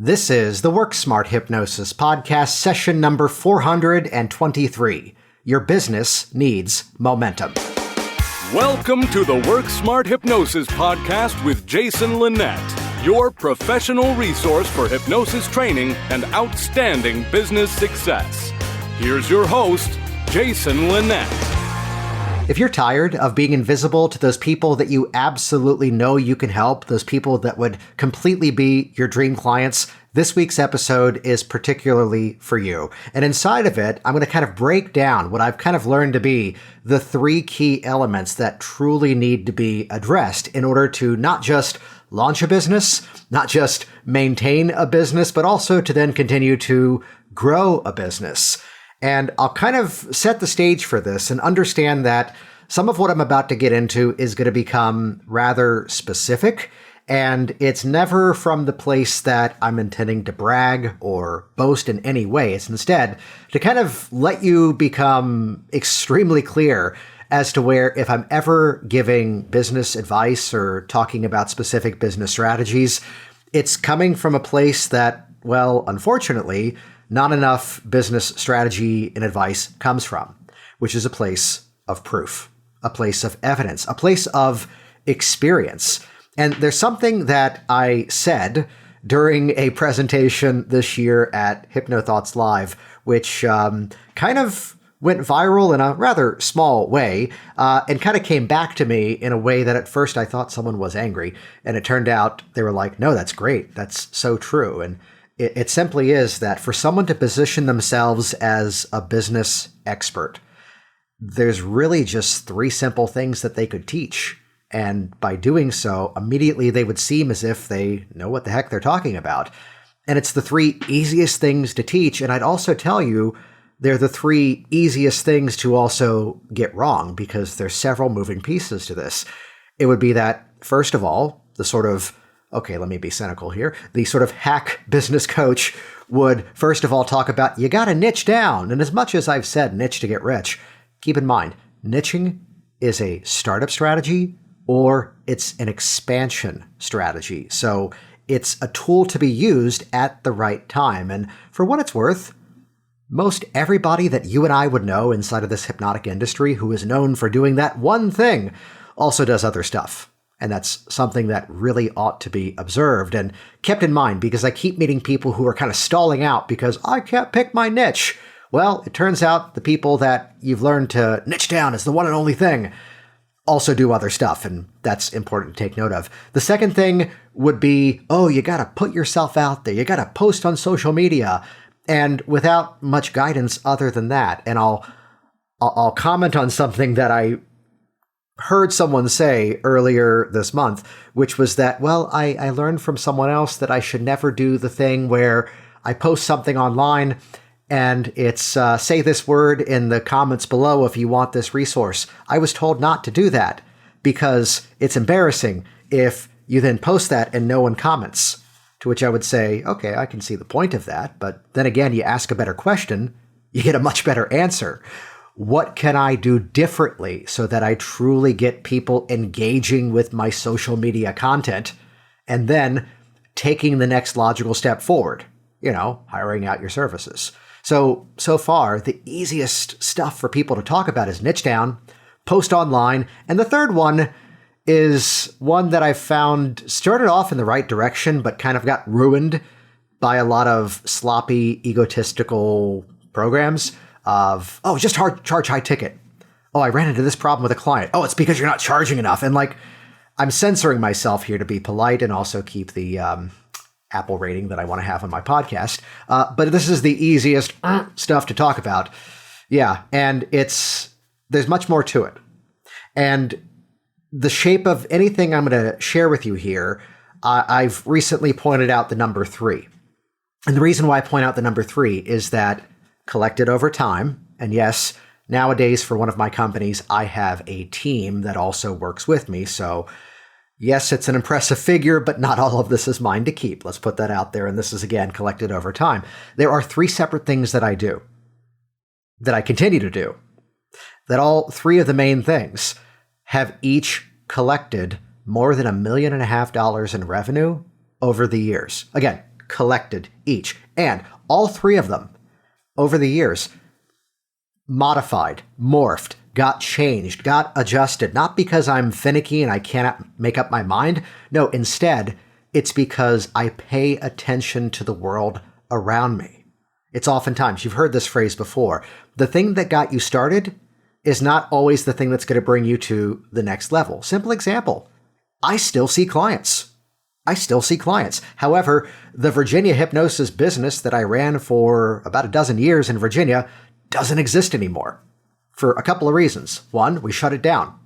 This is the Work Smart Hypnosis podcast, session number 423. Your business needs momentum. Welcome to the Work Smart Hypnosis podcast with Jason Linett, your professional resource for hypnosis training and outstanding business success. Here's your host, Jason Linett. If you're tired of being invisible to those people that you absolutely know you can help, those people that would completely be your dream clients, this week's episode is particularly for you. And inside of it, I'm going to kind of break down what I've kind of learned to be the three key elements that truly need to be addressed in order to not just launch a business, not just maintain a business, but also to then continue to grow a business. And I'll kind of set the stage for this and understand that some of what I'm about to get into is going to become rather specific, and it's never from the place that I'm intending to brag or boast in any way. It's instead to kind of let you become extremely clear as to where, if I'm ever giving business advice or talking about specific business strategies, it's coming from a place that, well, unfortunately, not enough business strategy and advice comes from, which is a place of proof, a place of evidence, a place of experience. And there's something that I said during a presentation this year at HypnoThoughts Live, which kind of went viral in a rather small way and kind of came back to me in a way that at first I thought someone was angry. And it turned out they were like, no, that's great. That's so true. And it simply is that for someone to position themselves as a business expert, there's really just three simple things that they could teach. And by doing so, immediately they would seem as if they know what the heck they're talking about. And it's the three easiest things to teach. And I'd also tell you, they're the three easiest things to also get wrong because there's several moving pieces to this. It would be that, first of all, the sort of okay, let me be cynical here. The sort of hack business coach would, first of all, talk about you got to niche down. And as much as I've said niche to get rich, keep in mind, niching is a startup strategy or it's an expansion strategy. So it's a tool to be used at the right time. And for what it's worth, most everybody that you and I would know inside of this hypnotic industry who is known for doing that one thing also does other stuff. And that's something that really ought to be observed and kept in mind because I keep meeting people who are kind of stalling out because I can't pick my niche. Well, it turns out the people that you've learned to niche down as the one and only thing also do other stuff, and that's important to take note of. The second thing would be, you got to put yourself out there. You got to post on social media, and without much guidance other than that. And I'll comment on something that I heard someone say earlier this month, which was that, I learned from someone else that I should never do the thing where I post something online and it's say this word in the comments below if you want this resource. I was told not to do that because it's embarrassing if you then post that and no one comments. To which I would say, okay, I can see the point of that. But then again, you ask a better question, you get a much better answer. What can I do differently so that I truly get people engaging with my social media content and then taking the next logical step forward, hiring out your services. So far, the easiest stuff for people to talk about is niche down, post online. And the third one is one that I've found started off in the right direction, but kind of got ruined by a lot of sloppy, egotistical programs. Of, just charge high ticket. I ran into this problem with a client. It's because you're not charging enough. And I'm censoring myself here to be polite and also keep the Apple rating that I want to have on my podcast. But this is the easiest stuff to talk about. Yeah, and there's much more to it. And the shape of anything I'm going to share with you here, I've recently pointed out the number 3. And the reason why I point out the number 3 is that collected over time. And yes, nowadays for one of my companies, I have a team that also works with me. So yes, it's an impressive figure, but not all of this is mine to keep. Let's put that out there. And this is, again, collected over time. There are 3 separate things that I do, that I continue to do, that all 3 of the main things have each collected more than $1.5 million in revenue over the years. Again, collected each. And all three of them, over the years, modified, morphed, got changed, got adjusted, not because I'm finicky and I cannot make up my mind. No, instead, it's because I pay attention to the world around me. It's oftentimes, you've heard this phrase before, the thing that got you started is not always the thing that's going to bring you to the next level. Simple example, I still see clients. However, the Virginia hypnosis business that I ran for about a dozen years in Virginia doesn't exist anymore for a couple of reasons. One, we shut it down.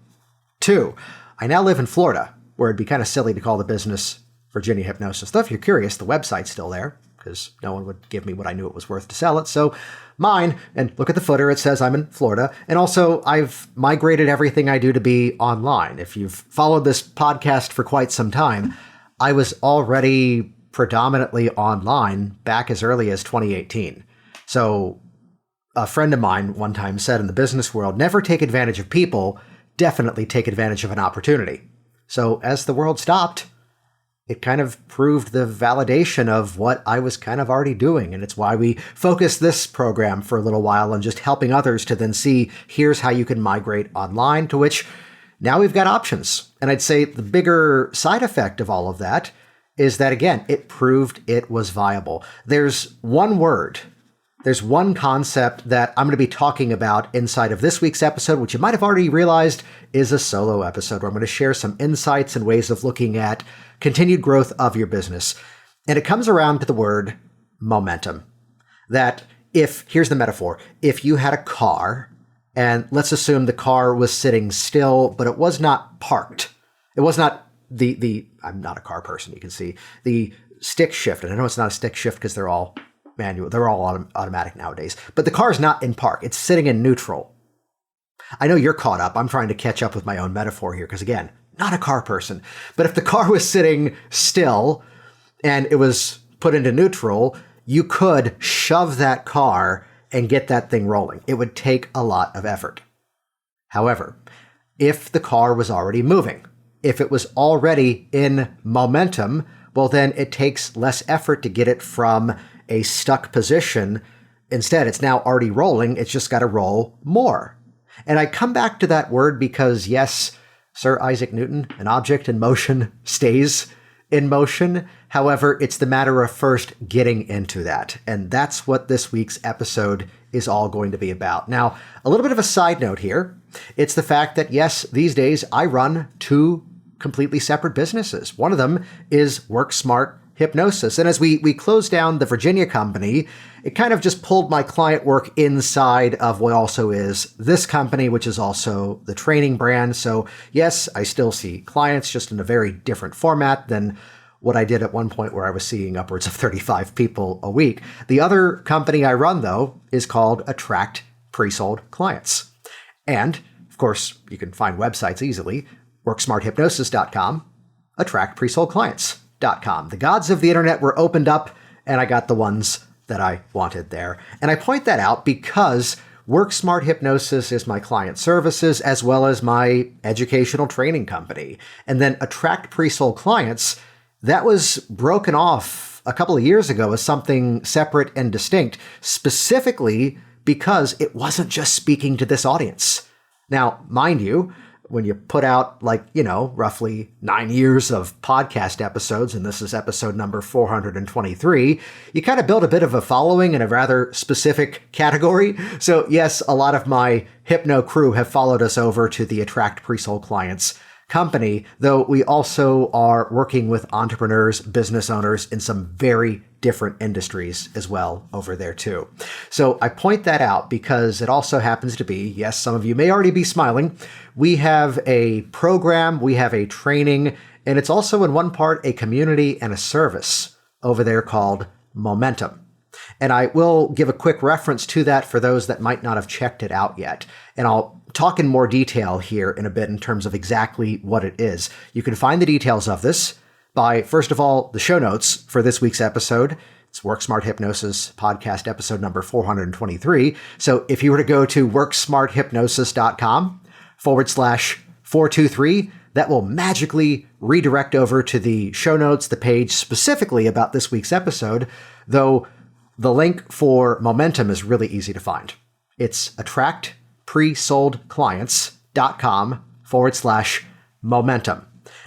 Two, I now live in Florida, where it'd be kind of silly to call the business Virginia Hypnosis. Though if you're curious, the website's still there, because no one would give me what I knew it was worth to sell it. So mine, and look at the footer, it says I'm in Florida. And also, I've migrated everything I do to be online. If you've followed this podcast for quite some time, I was already predominantly online back as early as 2018. So a friend of mine one time said in the business world, never take advantage of people, definitely take advantage of an opportunity. So as the world stopped, it kind of proved the validation of what I was kind of already doing. And it's why we focused this program for a little while on just helping others to then see, here's how you can migrate online, to which now we've got options. And I'd say the bigger side effect of all of that is that, again, it proved it was viable. There's one word, there's one concept that I'm going to be talking about inside of this week's episode, which you might have already realized is a solo episode where I'm going to share some insights and ways of looking at continued growth of your business. And it comes around to the word momentum. That here's the metaphor, if you had a car, and let's assume the car was sitting still, but it was not parked. It was not I'm not a car person, you can see, the stick shift. And I know it's not a stick shift because they're all manual, they're all automatic nowadays. But the car's not in park, it's sitting in neutral. I know you're caught up. I'm trying to catch up with my own metaphor here because, again, not a car person. But if the car was sitting still and it was put into neutral, you could shove that car and get that thing rolling. It would take a lot of effort. However, if the car was already moving, if it was already in momentum, well, then it takes less effort to get it from a stuck position. Instead, it's now already rolling. It's just got to roll more. And I come back to that word because, yes, Sir Isaac Newton, an object in motion stays in motion. However, it's the matter of first getting into that. And that's what this week's episode is all going to be about. Now, a little bit of a side note here. It's the fact that, yes, these days I run two completely separate businesses. One of them is Work Smart Hypnosis. And as we closed down the Virginia company, it kind of just pulled my client work inside of what also is this company, which is also the training brand. So yes, I still see clients, just in a very different format than what I did at one point where I was seeing upwards of 35 people a week. The other company I run, though, is called Attract Pre-Sold Clients. And, of course, you can find websites easily, worksmarthypnosis.com, attractpresoldclients.com. The gods of the internet were opened up, and I got the ones that I wanted there. And I point that out because Work Smart Hypnosis is my client services as well as my educational training company. And then Attract Pre-Sold Clients, that was broken off a couple of years ago as something separate and distinct, specifically because it wasn't just speaking to this audience. Now, mind you, when you put out roughly 9 years of podcast episodes, and this is episode number 423, you kind of build a bit of a following in a rather specific category. So yes, a lot of my Hypno crew have followed us over to the Attract Pre-Sold Clients company, though we also are working with entrepreneurs, business owners in some very different industries as well over there too. So I point that out because it also happens to be, yes, some of you may already be smiling, we have a program, we have a training, and it's also in one part a community and a service over there called Momentum. And I will give a quick reference to that for those that might not have checked it out yet. And I'll talk in more detail here in a bit in terms of exactly what it is. You can find the details of this by, first of all, the show notes for this week's episode. It's Work Smart Hypnosis podcast episode number 423. So if you were to go to worksmarthypnosis.com/423, that will magically redirect over to the show notes, the page specifically about this week's episode, though the link for Momentum is really easy to find. It's attractpresoldclients.com/momentum.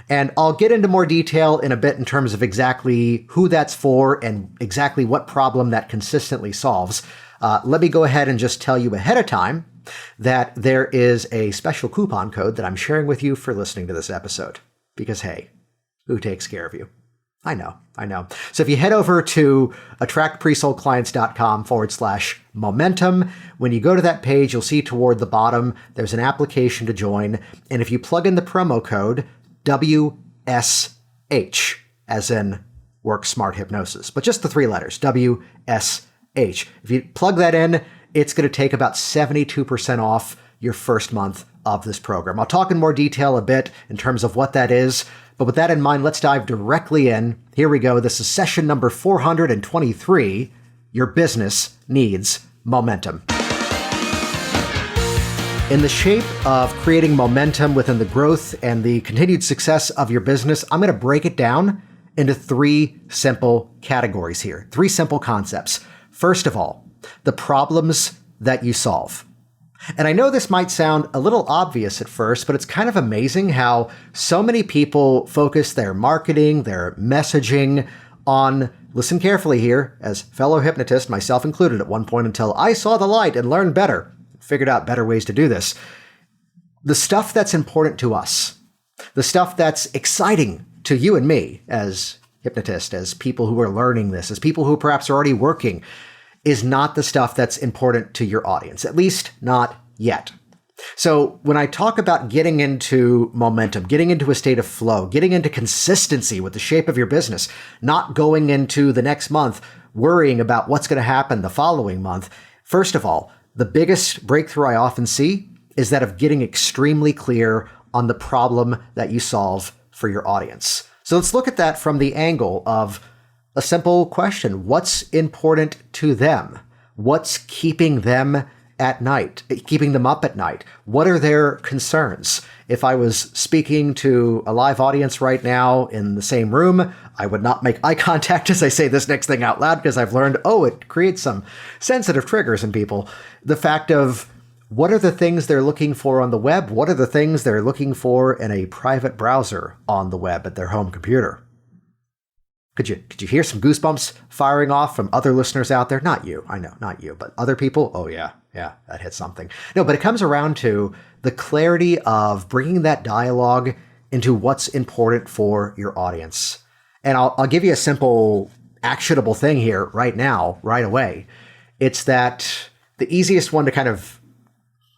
And I'll get into more detail in a bit in terms of exactly who that's for and exactly what problem that consistently solves. Let me go ahead and just tell you ahead of time that there is a special coupon code that I'm sharing with you for listening to this episode. Because, hey, who takes care of you? I know. So if you head over to attractpresoldclients.com/momentum, when you go to that page, you'll see toward the bottom, there's an application to join. And if you plug in the promo code WSH, as in Work Smart Hypnosis, but just the 3 letters, WSH. If you plug that in, it's going to take about 72% off your first month of this program. I'll talk in more detail a bit in terms of what that is, but with that in mind, let's dive directly in. Here we go. This is session number 423. Your business needs momentum. In the shape of creating momentum within the growth and the continued success of your business, I'm going to break it down into 3 simple categories here, 3 simple concepts. First of all, the problems that you solve. And I know this might sound a little obvious at first, but it's kind of amazing how so many people focus their marketing, their messaging on, listen carefully here, as fellow hypnotist, myself included at one point until I saw the light and learned better, figured out better ways to do this. The stuff that's important to us, the stuff that's exciting to you and me as hypnotists, as people who are learning this, as people who perhaps are already working, is not the stuff that's important to your audience, at least not yet. So when I talk about getting into momentum, getting into a state of flow, getting into consistency with the shape of your business, not going into the next month worrying about what's going to happen the following month, first of all, the biggest breakthrough I often see is that of getting extremely clear on the problem that you solve for your audience. So let's look at that from the angle of a simple question. What's important to them? What's keeping them at night, keeping them up at night? What are their concerns? If I was speaking to a live audience right now in the same room, I would not make eye contact as I say this next thing out loud because I've learned, it creates some sensitive triggers in people. The fact of what are the things they're looking for on the web? What are the things they're looking for in a private browser on the web at their home computer? Could you hear some goosebumps firing off from other listeners out there? Not you, I know, not you, but other people? Oh yeah, that hit something. No, but it comes around to the clarity of bringing that dialogue into what's important for your audience. And I'll give you a simple, actionable thing here right now, right away. It's that the easiest one to kind of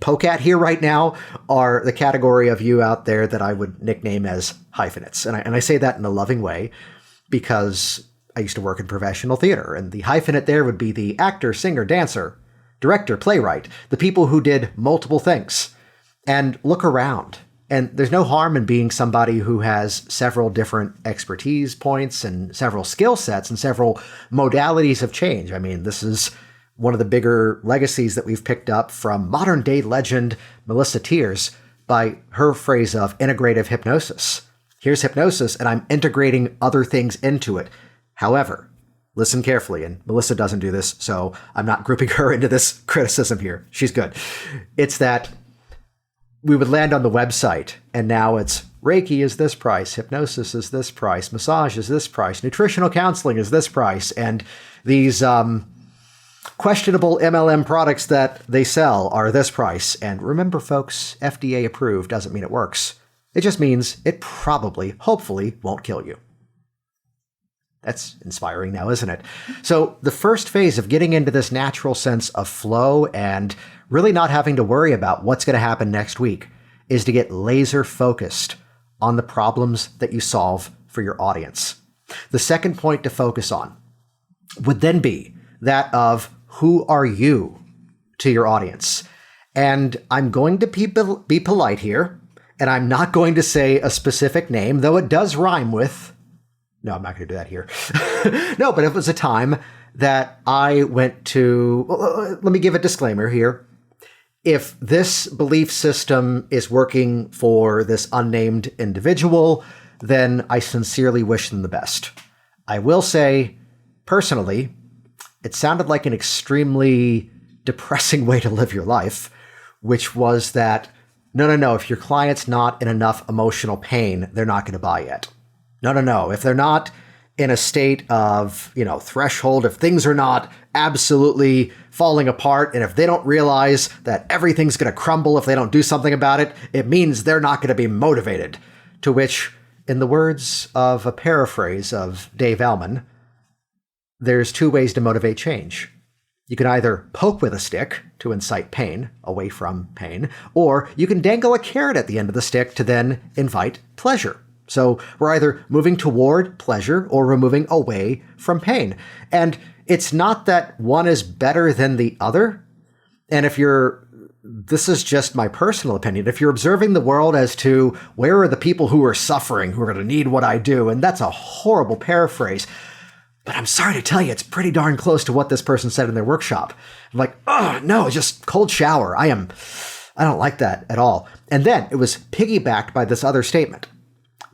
poke at here right now are the category of you out there that I would nickname as hyphenates. And I say that in a loving way, because I used to work in professional theater, and the hyphenate there would be the actor, singer, dancer, director, playwright, the people who did multiple things. And look around. And there's no harm in being somebody who has several different expertise points and several skill sets and several modalities of change. I mean, this is one of the bigger legacies that we've picked up from modern day legend Melissa Tiers by her phrase of integrative hypnosis. Here's hypnosis, and I'm integrating other things into it. However, listen carefully, and Melissa doesn't do this, so I'm not grouping her into this criticism here. She's good. It's that we would land on the website, and now it's Reiki is this price, hypnosis is this price, massage is this price, nutritional counseling is this price, and these questionable MLM products that they sell are this price. And remember, folks, FDA approved doesn't mean it works. It just means it probably, hopefully, won't kill you. That's inspiring now, isn't it? So the first phase of getting into this natural sense of flow and really not having to worry about what's going to happen next week is to get laser focused on the problems that you solve for your audience. The second point to focus on would then be that of who are you to your audience? And I'm going to be polite here, and I'm not going to say a specific name, though it does rhyme with... No, I'm not going to do that here. No, but it was a time that I went to... Let me give a disclaimer here. If this belief system is working for this unnamed individual, then I sincerely wish them the best. I will say, personally, it sounded like an extremely depressing way to live your life, which was that, no, if your client's not in enough emotional pain, they're not going to buy yet. No, if they're not in a state of, threshold, if things are not absolutely falling apart, and if they don't realize that everything's going to crumble if they don't do something about it, it means they're not going to be motivated. To which, in the words of a paraphrase of Dave Ellman, there's two ways to motivate change. You can either poke with a stick to incite pain, away from pain, or you can dangle a carrot at the end of the stick to then invite pleasure. So we're either moving toward pleasure or we're moving away from pain. And it's not that one is better than the other. And this is just my personal opinion, if you're observing the world as to where are the people who are suffering, who are going to need what I do, and that's a horrible paraphrase, but I'm sorry to tell you, it's pretty darn close to what this person said in their workshop. I'm like, oh, no, just cold shower. I don't like that at all. And then it was piggybacked by this other statement,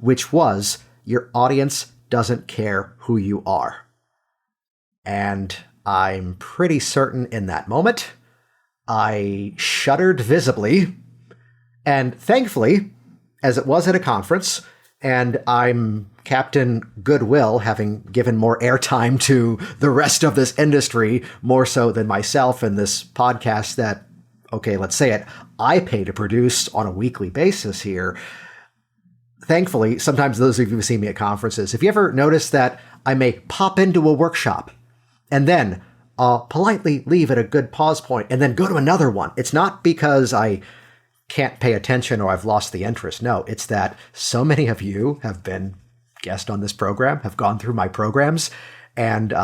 which was, your audience doesn't care who you are. And I'm pretty certain in that moment, I shuddered visibly. And thankfully, as it was at a conference, and I'm Captain Goodwill, having given more airtime to the rest of this industry, more so than myself in this podcast that, okay, let's say it, I pay to produce on a weekly basis here. Thankfully, sometimes those of you who see me at conferences, if you ever notice that I may pop into a workshop and then I'll politely leave at a good pause point and then go to another one. It's not because I can't pay attention or I've lost the interest. No, it's that so many of you have been guests on this program, have gone through my programs, and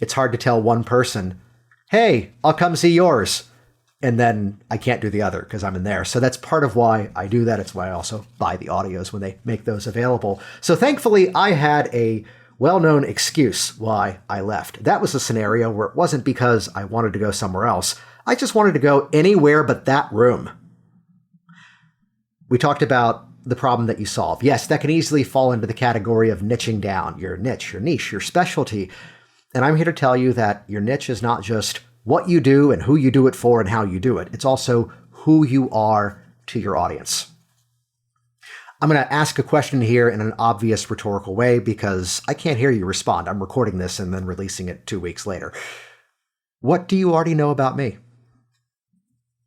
it's hard to tell one person, hey, I'll come see yours. And then I can't do the other because I'm in there. So that's part of why I do that. It's why I also buy the audios when they make those available. So thankfully, I had a well-known excuse why I left. That was a scenario where it wasn't because I wanted to go somewhere else. I just wanted to go anywhere but that room. We talked about the problem that you solve. Yes, that can easily fall into the category of niching down, your niche, your specialty. And I'm here to tell you that your niche is not just what you do and who you do it for and how you do it. It's also who you are to your audience. I'm going to ask a question here in an obvious rhetorical way because I can't hear you respond. I'm recording this and then releasing it 2 weeks later. What do you already know about me?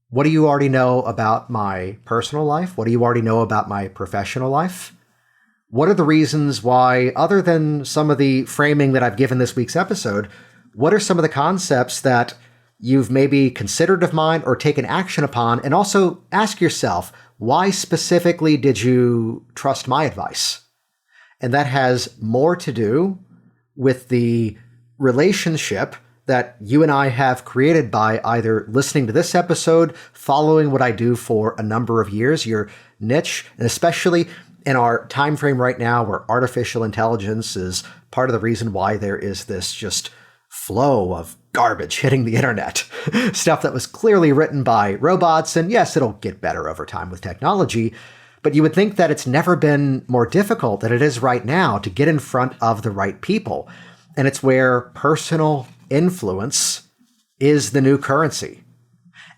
What do you already know about my personal life? What do you already know about my professional life? What are the reasons why, other than some of the framing that I've given this week's episode, what are some of the concepts that you've maybe considered of mine or taken action upon? And also ask yourself, why specifically did you trust my advice? And that has more to do with the relationship that you and I have created by either listening to this episode, following what I do for a number of years, your niche, and especially in our time frame right now where artificial intelligence is part of the reason why there is this just flow of garbage hitting the internet. Stuff that was clearly written by robots, and yes, it'll get better over time with technology, but you would think that it's never been more difficult than it is right now to get in front of the right people. And it's where personal influence is the new currency.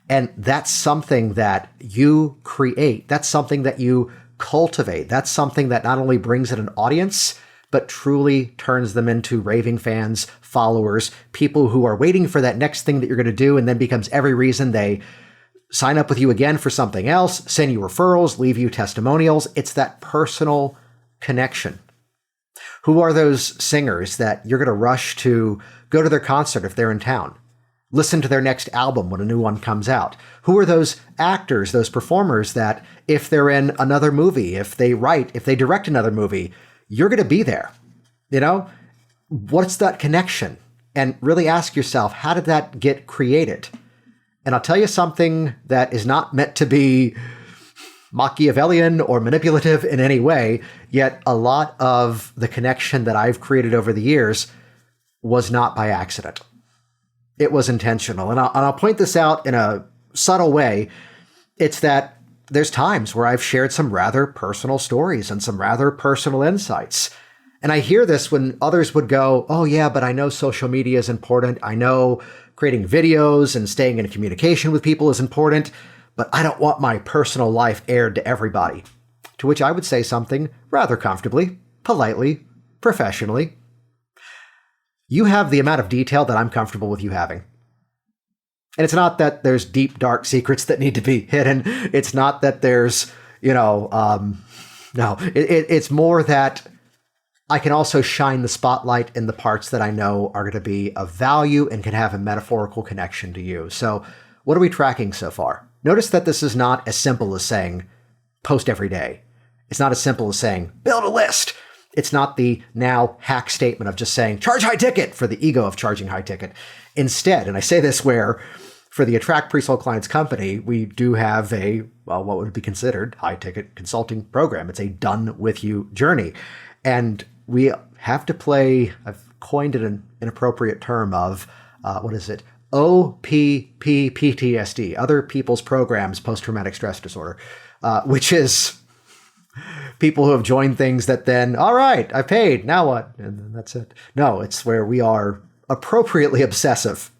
And that's something that you create. That's something that you cultivate. That's something that not only brings in an audience, but truly turns them into raving fans, followers, people who are waiting for that next thing that you're going to do, and then becomes every reason they sign up with you again for something else, send you referrals, leave you testimonials. It's that personal connection. Who are those singers that you're going to rush to go to their concert if they're in town? Listen to their next album when a new one comes out? Who are those actors, those performers that if they're in another movie, if they write, if they direct another movie, you're going to be there? You know, what's that connection? And really ask yourself, how did that get created? And I'll tell you something that is not meant to be Machiavellian or manipulative in any way, yet a lot of the connection that I've created over the years was not by accident. It was intentional. And I'll point this out in a subtle way, it's that there's times where I've shared some rather personal stories and some rather personal insights. And I hear this when others would go, oh yeah, but I know social media is important. I know creating videos and staying in communication with people is important, but I don't want my personal life aired to everybody. To which I would say something rather comfortably, politely, professionally. You have the amount of detail that I'm comfortable with you having. And it's not that there's deep, dark secrets that need to be hidden. It's not that there's, it's more that I can also shine the spotlight in the parts that I know are going to be of value and can have a metaphorical connection to you. So what are we tracking so far? Notice that this is not as simple as saying, post every day. It's not as simple as saying, build a list. It's not the now hack statement of just saying, charge high ticket for the ego of charging high ticket. Instead, and I say this where for the Attract Pre-Sold Clients company, we do have what would be considered high ticket consulting program. It's a done with you journey. And we have to play, I've coined it an inappropriate term of, OPPPTSD, other people's programs, post-traumatic stress disorder, which is people who have joined things that then, all right, I paid, now what? And then that's it. No, it's where we are appropriately obsessive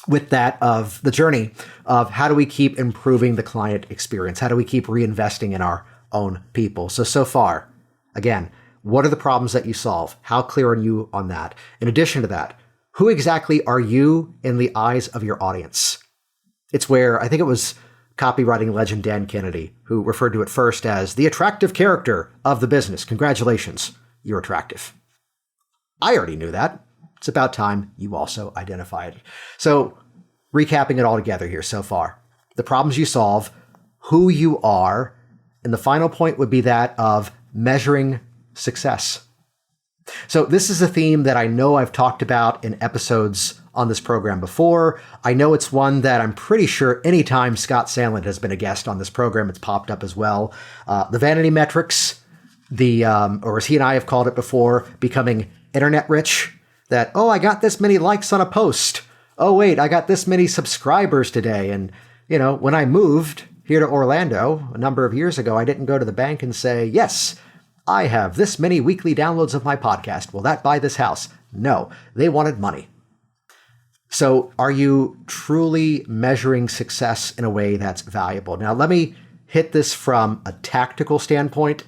with that of the journey of how do we keep improving the client experience? How do we keep reinvesting in our own people? So far, again, what are the problems that you solve? How clear are you on that? In addition to that, who exactly are you in the eyes of your audience? It's where I think it was copywriting legend Dan Kennedy who referred to it first as the attractive character of the business. Congratulations, you're attractive. I already knew that. It's about time you also identify it. So recapping it all together here so far, the problems you solve, who you are, and the final point would be that of measuring success. So this is a theme that I know I've talked about in episodes on this program before. I know it's one that I'm pretty sure anytime Scott Sandland has been a guest on this program, it's popped up as well. The vanity metrics, or as he and I have called it before, becoming internet rich. That, oh, I got this many likes on a post. Oh, wait, I got this many subscribers today. And, when I moved here to Orlando a number of years ago, I didn't go to the bank and say, yes, I have this many weekly downloads of my podcast. Will that buy this house? No, they wanted money. So are you truly measuring success in a way that's valuable? Now, let me hit this from a tactical standpoint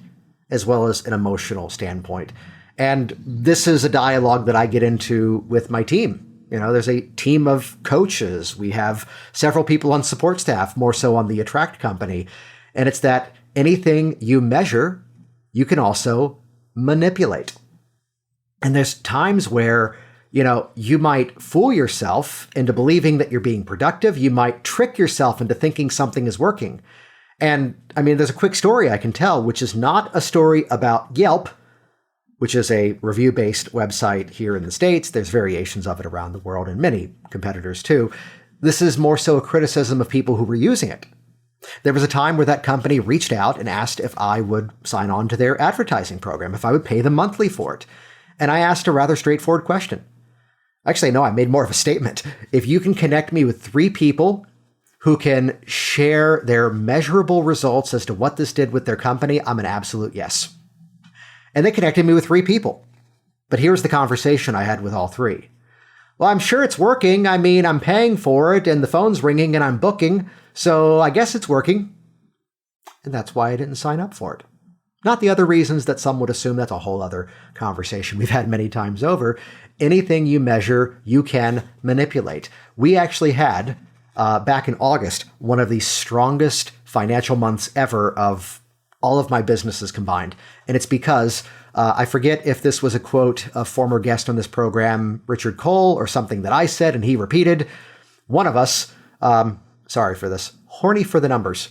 as well as an emotional standpoint. And this is a dialogue that I get into with my team. There's a team of coaches. We have several people on support staff, more so on the Attract company. And it's that anything you measure, you can also manipulate. And there's times where, you might fool yourself into believing that you're being productive. You might trick yourself into thinking something is working. And there's a quick story I can tell, which is not a story about Yelp, which is a review-based website here in the States. There's variations of it around the world and many competitors too. This is more so a criticism of people who were using it. There was a time where that company reached out and asked if I would sign on to their advertising program, if I would pay them monthly for it. And I asked a rather straightforward question. Actually, no, I made more of a statement. If you can connect me with 3 people who can share their measurable results as to what this did with their company, I'm an absolute yes. And they connected me with 3 people. But here's the conversation I had with all 3. Well, I'm sure it's working. I'm paying for it and the phone's ringing and I'm booking. So I guess it's working. And that's why I didn't sign up for it. Not the other reasons that some would assume. That's a whole other conversation we've had many times over. Anything you measure, you can manipulate. We actually had, back in August, one of the strongest financial months ever of all of my businesses combined. And it's because I forget if this was a quote of former guest on this program, Richard Cole, or something that I said and he repeated. One of us, sorry for this, horny for the numbers.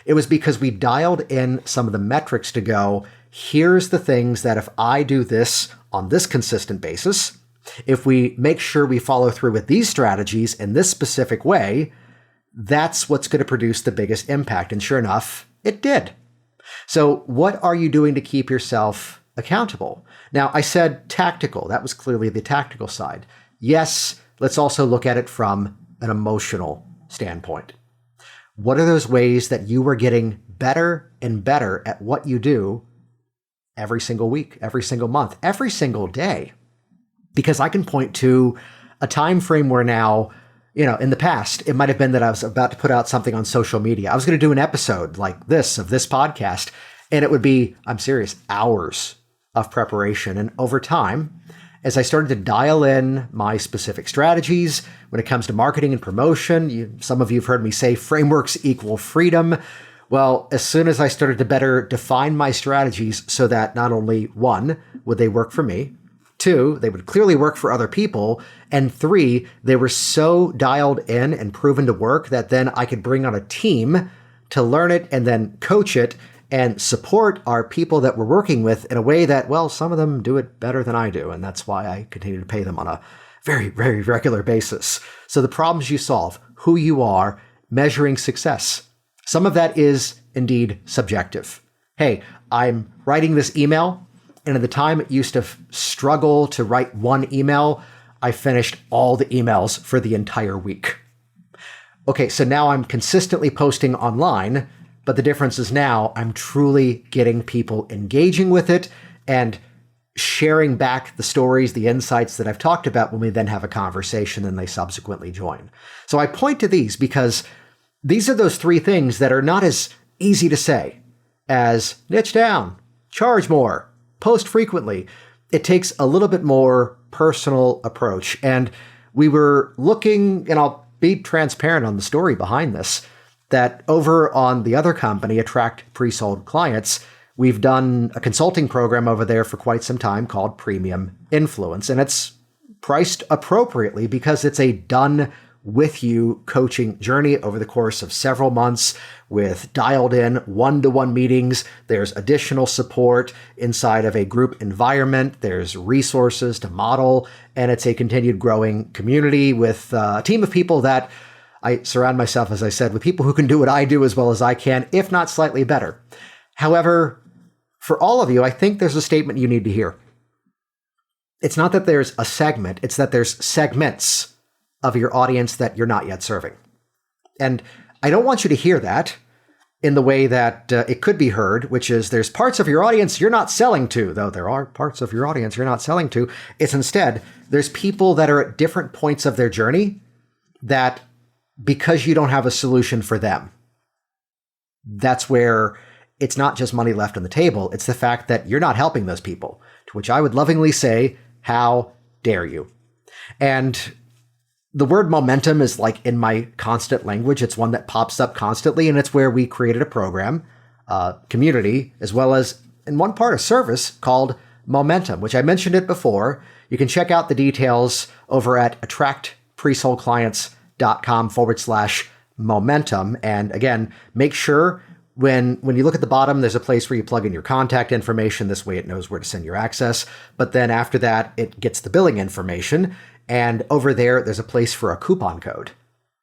It was because we dialed in some of the metrics to go, here's the things that if I do this on this consistent basis, if we make sure we follow through with these strategies in this specific way, that's what's going to produce the biggest impact. And sure enough, it did. So what are you doing to keep yourself accountable? Now, I said tactical. That was clearly the tactical side. Yes, let's also look at it from an emotional standpoint? What are those ways that you are getting better and better at what you do every single week, every single month, every single day? Because I can point to a time frame where now, in the past, it might have been that I was about to put out something on social media. I was going to do an episode like this of this podcast, and it would be, I'm serious, hours of preparation. And over time, as I started to dial in my specific strategies when it comes to marketing and promotion, some of you have heard me say frameworks equal freedom. Well, as soon as I started to better define my strategies so that not only one, would they work for me, two, they would clearly work for other people, and three, they were so dialed in and proven to work that then I could bring on a team to learn it and then coach it and support our people that we're working with in a way that, well, some of them do it better than I do. And that's why I continue to pay them on a very, very regular basis. So the problems you solve, who you are, measuring success. Some of that is indeed subjective. Hey, I'm writing this email, and at the time it used to struggle to write one email, I finished all the emails for the entire week. Okay, so now I'm consistently posting online, but the difference is now I'm truly getting people engaging with it and sharing back the stories, the insights that I've talked about when we then have a conversation and they subsequently join. So I point to these because these are those three things that are not as easy to say as niche down, charge more, post frequently. It takes a little bit more personal approach. And we were looking, and I'll be transparent on the story behind this, that over on the other company, Attract Pre-Sold Clients, we've done a consulting program over there for quite some time called Premium Influence. And it's priced appropriately because it's a done with you coaching journey over the course of several months with dialed in one-to-one meetings. There's additional support inside of a group environment. There's resources to model, and it's a continued growing community with a team of people that I surround myself, as I said, with people who can do what I do as well as I can, if not slightly better. However, for all of you, I think there's a statement you need to hear. It's not that there's a segment, it's that there's segments of your audience that you're not yet serving. And I don't want you to hear that in the way that it could be heard, which is there's parts of your audience you're not selling to, though there are parts of your audience you're not selling to. It's instead, there's people that are at different points of their journey that, because you don't have a solution for them, that's where it's not just money left on the table. It's the fact that you're not helping those people, to which I would lovingly say, how dare you? And the word momentum is like in my constant language. It's one that pops up constantly, and it's where we created a program, community, as well as in one part a service called Momentum, which I mentioned it before. You can check out the details over at attractpresoldclients.com/momentum. And again, make sure when you look at the bottom, there's a place where you plug in your contact information. This way it knows where to send your access. But then after that, it gets the billing information. And over there, there's a place for a coupon code.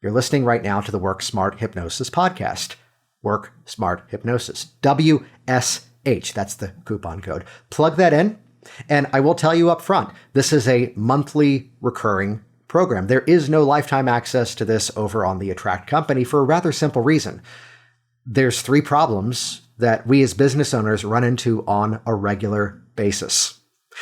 You're listening right now to the Work Smart Hypnosis podcast. Work Smart Hypnosis. WSH. That's the coupon code. Plug that in. And I will tell you up front, this is a monthly recurring program. There is no lifetime access to this over on the Attract company for a rather simple reason. There's three problems that we as business owners run into on a regular basis.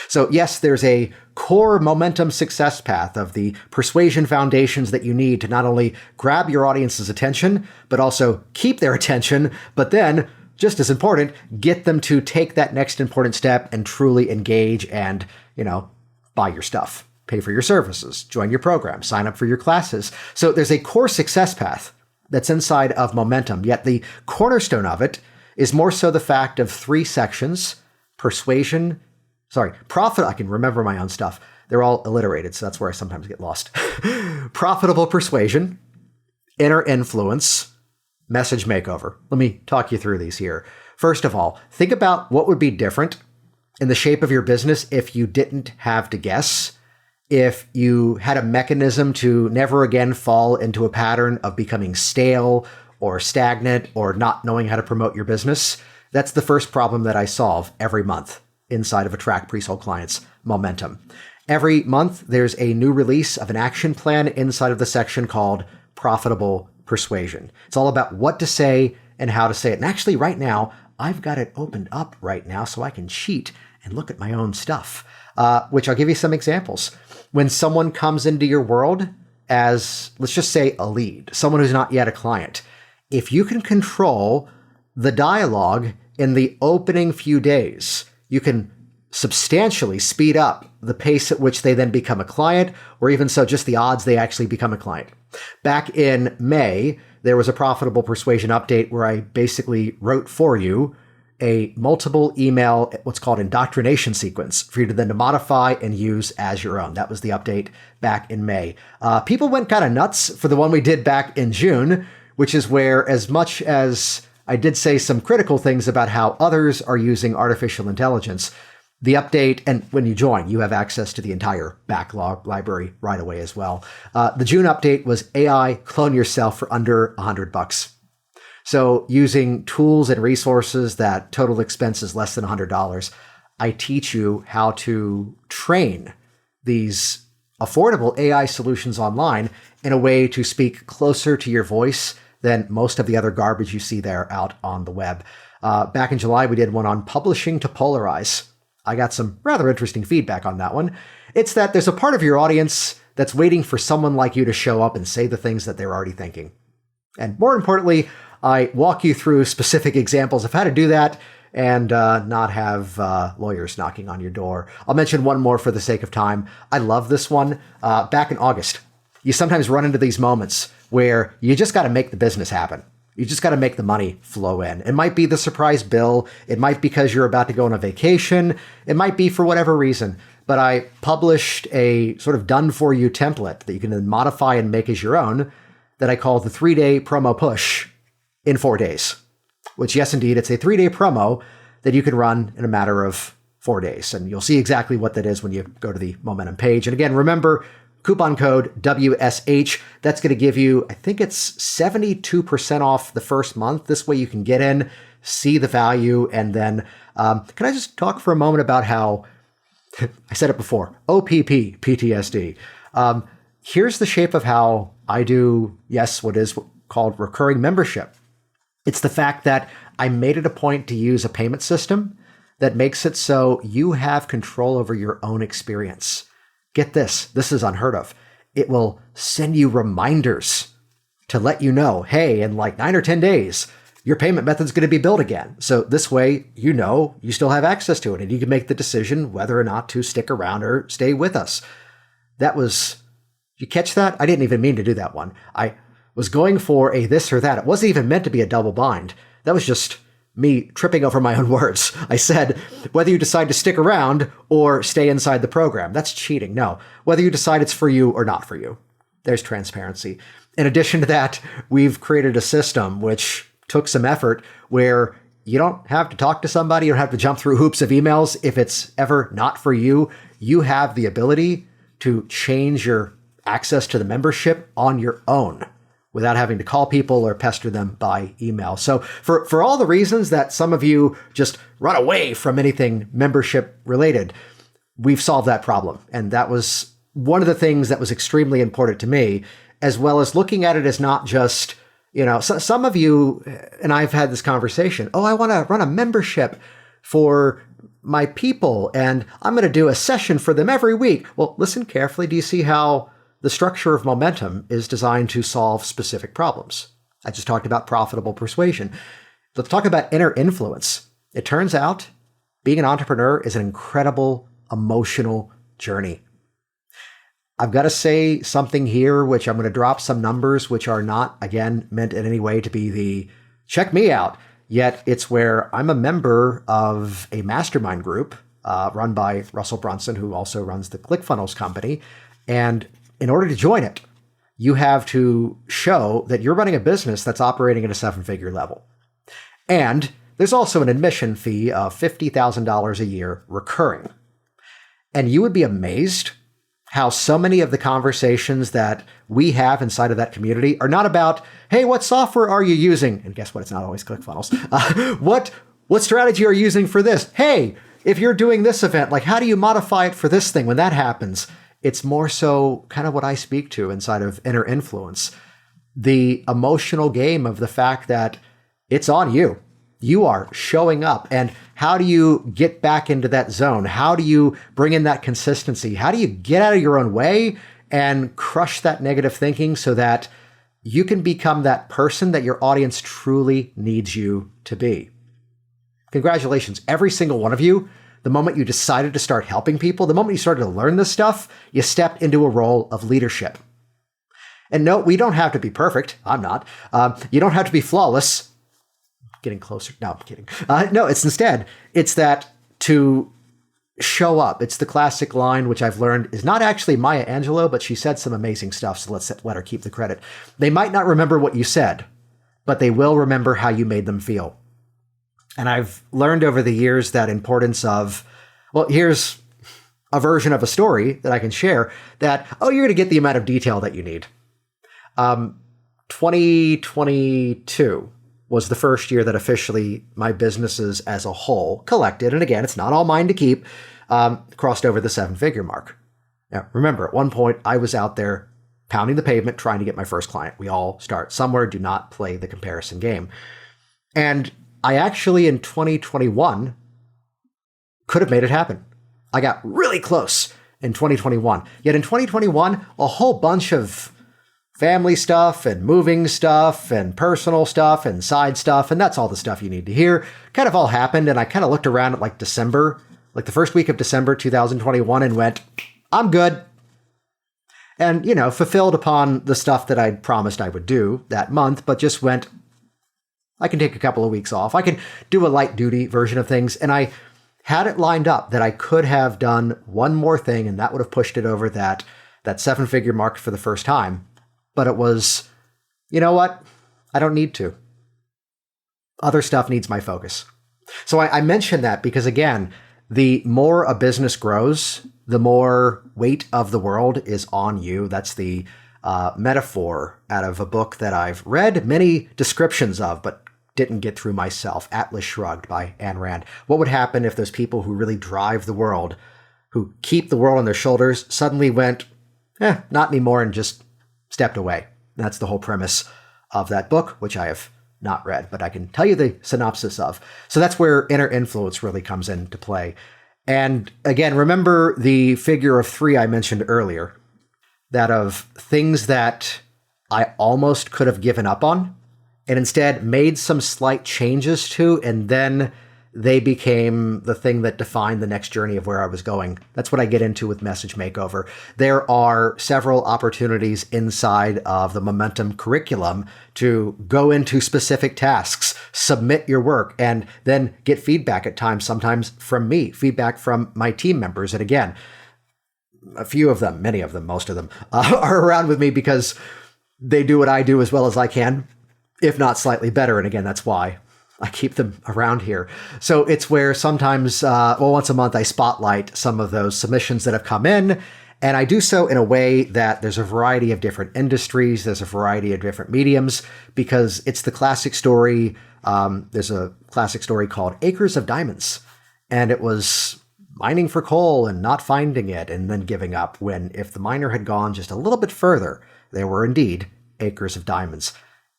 So yes, there's a core momentum success path of the persuasion foundations that you need to not only grab your audience's attention, but also keep their attention, but then, just as important, get them to take that next important step and truly engage and, buy your stuff, pay for your services, join your program, sign up for your classes. So there's a core success path that's inside of momentum, yet the cornerstone of it is more so the fact of three sections: profit. I can remember my own stuff. They're all alliterated, so that's where I sometimes get lost. Profitable persuasion, inner influence, message makeover. Let me talk you through these here. First of all, think about what would be different in the shape of your business if you didn't have to guess, if you had a mechanism to never again fall into a pattern of becoming stale or stagnant or not knowing how to promote your business. That's the first problem that I solve every month inside of Attract Pre-Sold Clients Momentum. Every month, there's a new release of an action plan inside of the section called Profitable persuasion. It's all about what to say and how to say it. And actually right now, I've got it opened up right now so I can cheat and look at my own stuff, which I'll give you some examples. When someone comes into your world as, let's just say, a lead, someone who's not yet a client, if you can control the dialogue in the opening few days, you can substantially speed up the pace at which they then become a client, or even so, just the odds they actually become a client. Back in May, there was a profitable persuasion update where I basically wrote for you a multiple email, what's called indoctrination sequence, for you to then to modify and use as your own. That was the update back in May. People went kind of nuts for the one we did back in June, which is where, as much as I did say some critical things about how others are using artificial intelligence, the update, and when you join, you have access to the entire backlog library right away as well. The June update was AI clone yourself for under $100. So using tools and resources that total expense is less than $100, I teach you how to train these affordable AI solutions online in a way to speak closer to your voice than most of the other garbage you see there out on the web. Back in July, we did one on publishing to polarize. I got some rather interesting feedback on that one. It's that there's a part of your audience that's waiting for someone like you to show up and say the things that they're already thinking. And more importantly, I walk you through specific examples of how to do that and not have lawyers knocking on your door. I'll mention one more for the sake of time. I love this one. Back in August, you sometimes run into these moments where you just got to make the business happen. You just got to make the money flow in. It might be the surprise bill. It might be because you're about to go on a vacation. It might be for whatever reason. But I published a sort of done-for-you template that you can then modify and make as your own that I call the 3-day promo push in 4 days. Which, yes, indeed, it's a 3-day promo that you can run in a matter of 4 days. And you'll see exactly what that is when you go to the Momentum page. And again, remember, coupon code WSH. That's going to give you, I think it's 72% off the first month. This way you can get in, see the value, and then can I just talk for a moment about how, I said it before, OPP, PTSD. Here's the shape of how I do, yes, what is called recurring membership. It's the fact that I made it a point to use a payment system that makes it so you have control over your own experience. Get this, this is unheard of. It will send you reminders to let you know, hey, in like 9 or 10 days, your payment method's going to be billed again. So this way, you know, you still have access to it and you can make the decision whether or not to stick around or stay with us. That was, you catch that? I didn't even mean to do that one. I was going for a this or that. It wasn't even meant to be a double bind. That was just me tripping over my own words. I said, whether you decide to stick around or stay inside the program, that's cheating. No, whether you decide it's for you or not for you, there's transparency. In addition to that, we've created a system which took some effort where you don't have to talk to somebody. You don't have to jump through hoops of emails. If it's ever not for you, you have the ability to change your access to the membership on your own without having to call people or pester them by email. So for all the reasons that some of you just run away from anything membership related, we've solved that problem. And that was one of the things that was extremely important to me, as well as looking at it as not just, you know, some of you, and I've had this conversation, oh, I want to run a membership for my people and I'm going to do a session for them every week. Well, listen carefully. Do you see how the structure of Momentum is designed to solve specific problems? I just talked about profitable persuasion. Let's talk about inner influence. It turns out being an entrepreneur is an incredible emotional journey. I've got to say something here, which I'm going to drop some numbers, which are not, again, meant in any way to be the check me out. Yet it's where I'm a member of a mastermind group run by Russell Brunson, who also runs the ClickFunnels company. And in order to join it, you have to show that you're running a business that's operating at a 7-figure level. And there's also an admission fee of $50,000 a year recurring. And you would be amazed how so many of the conversations that we have inside of that community are not about, hey, what software are you using? And guess what? It's not always ClickFunnels. What strategy are you using for this? Hey, if you're doing this event, like how do you modify it for this thing when that happens? It's more so kind of what I speak to inside of inner influence. the emotional game of the fact that it's on you. You are showing up. And how do you get back into that zone? How do you bring in that consistency? How do you get out of your own way and crush that negative thinking so that you can become that person that your audience truly needs you to be? Congratulations, every single one of you. The moment you decided to start helping people, the moment you started to learn this stuff, you stepped into a role of leadership. And no, we don't have to be perfect. I'm not. You don't have to be flawless. Getting closer. No, I'm kidding. No, it's that to show up. It's the classic line, which I've learned is not actually Maya Angelou, but she said some amazing stuff. So let's let her keep the credit. They might not remember what you said, but they will remember how you made them feel. And I've learned over the years that importance of, well, here's a version of a story that I can share that, you're going to get the amount of detail that you need. 2022 was the first year that officially my businesses as a whole collected, and again, it's not all mine to keep, crossed over the 7-figure mark. Now, remember, at one point, I was out there pounding the pavement trying to get my first client. We all start somewhere. Do not play the comparison game. And I actually, in 2021, could have made it happen. I got really close in 2021. Yet in 2021, a whole bunch of family stuff and moving stuff and personal stuff and side stuff, and that's all the stuff you need to hear, kind of all happened. And I kind of looked around at like December, like the first week of December 2021, and went, I'm good. And, fulfilled upon the stuff that I'd promised I would do that month, but just went, I can take a couple of weeks off. I can do a light duty version of things. And I had it lined up that I could have done one more thing, and that would have pushed it over that 7-figure mark for the first time. But it was, you know what? I don't need to. Other stuff needs my focus. So I mention that because, again, the more a business grows, the more weight of the world is on you. That's the metaphor out of a book that I've read many descriptions of, but didn't get through myself. Atlas Shrugged by Ayn Rand. What would happen if those people who really drive the world, who keep the world on their shoulders, suddenly went, not anymore, and just stepped away? That's the whole premise of that book, which I have not read, but I can tell you the synopsis of. So that's where inner influence really comes into play. And again, remember the figure of 3 I mentioned earlier, that of things that I almost could have given up on and instead made some slight changes to, and then they became the thing that defined the next journey of where I was going. That's what I get into with Message Makeover. There are several opportunities inside of the Momentum curriculum to go into specific tasks, submit your work, and then get feedback at times, sometimes from me, feedback from my team members. And again, a few of them, many of them, most of them are around with me because they do what I do as well as I can, if not slightly better. And again, that's why I keep them around here. So it's where sometimes, once a month, I spotlight some of those submissions that have come in. And I do so in a way that there's a variety of different industries. There's a variety of different mediums, because it's the classic story. There's a classic story called Acres of Diamonds. And it was mining for coal and not finding it and then giving up, when if the miner had gone just a little bit further, there were indeed acres of diamonds.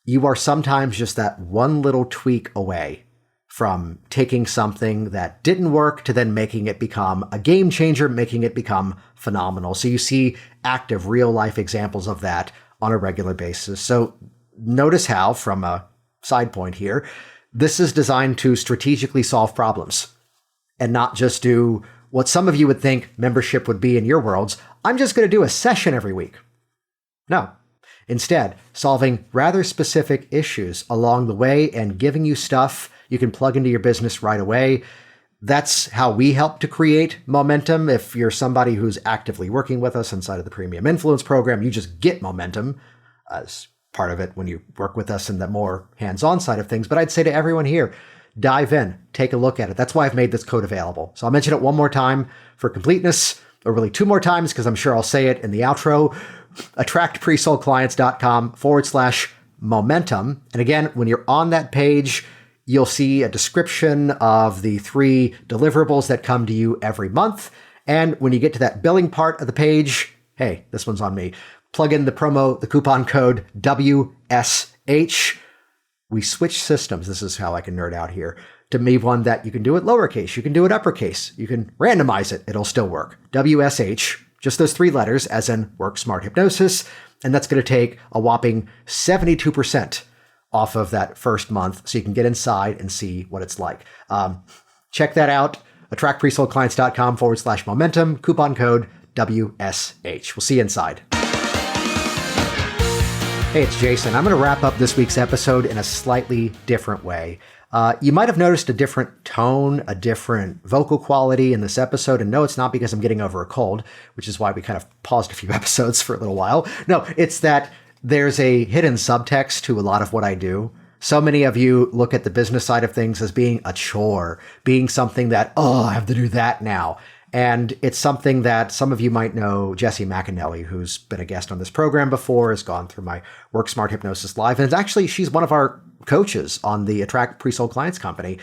You are sometimes just that one little tweak away from taking something that didn't work to then making it become a game changer, making it become phenomenal. So you see active, real life examples of that on a regular basis. So notice how, from a side point here, this is designed to strategically solve problems and not just do what some of you would think membership would be in your worlds. I'm just going to do a session every week. No. Instead, solving rather specific issues along the way and giving you stuff you can plug into your business right away. That's how we help to create momentum. If you're somebody who's actively working with us inside of the Premium Influence program, you just get momentum as part of it when you work with us in the more hands-on side of things. But I'd say to everyone here, dive in, take a look at it. That's why I've made this code available. So I'll mention it one more time for completeness, or really 2 more times, because I'm sure I'll say it in the outro. attractpresoldclients.com/momentum. And again, when you're on that page, you'll see a description of the 3 deliverables that come to you every month. And when you get to that billing part of the page, hey, this one's on me. plug in the coupon code WSH. We switch systems. This is how I can nerd out here. To me, one that you can do it lowercase, you can do it uppercase, you can randomize it. It'll still work. WSH, just those 3 letters, as in Work Smart Hypnosis. And that's going to take a whopping 72% off of that first month. So you can get inside and see what it's like. Check that out. attractpresoldclients.com/momentum, coupon code WSH. We'll see you inside. Hey, it's Jason. I'm going to wrap up this week's episode in a slightly different way. You might have noticed a different tone, a different vocal quality in this episode. And no, it's not because I'm getting over a cold, which is why we kind of paused a few episodes for a little while. No, it's that there's a hidden subtext to a lot of what I do. So many of you look at the business side of things as being a chore, being something that, I have to do that now. And it's something that some of you might know. Jesse McAnally, who's been a guest on this program before, has gone through my Work Smart Hypnosis Live. And actually, she's one of our coaches on the Attract Pre-Sold Clients company.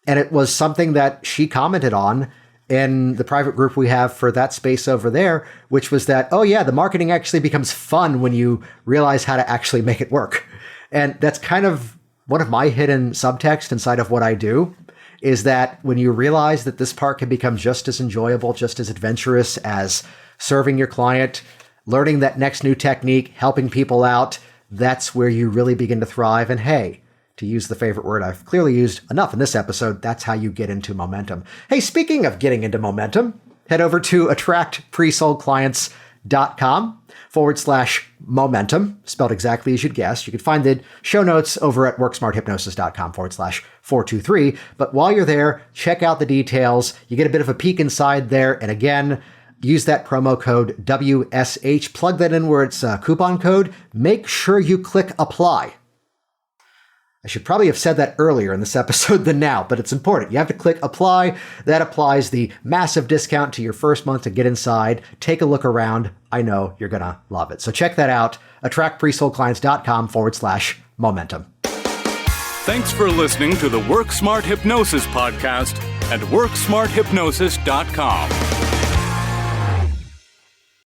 And it was something that she commented on in the private group we have for that space over there, which was that, the marketing actually becomes fun when you realize how to actually make it work. And that's kind of one of my hidden subtext inside of what I do, is that when you realize that this part can become just as enjoyable, just as adventurous as serving your client, learning that next new technique, helping people out, that's where you really begin to thrive. And hey, to use the favorite word I've clearly used enough in this episode, that's how you get into momentum. Hey, speaking of getting into momentum, head over to attractpresoldclients.com/momentum, spelled exactly as you'd guess. You can find the show notes over at worksmarthypnosis.com/423. But while you're there, check out the details. You get a bit of a peek inside there. And again, use that promo code WSH. Plug that in where it's a coupon code. Make sure you click apply. I should probably have said that earlier in this episode than now, but it's important. You have to click apply. That applies the massive discount to your first month to get inside. Take a look around. I know you're going to love it. So check that out. attractpresoldclients.com/momentum. Thanks for listening to the Work Smart Hypnosis podcast at worksmarthypnosis.com.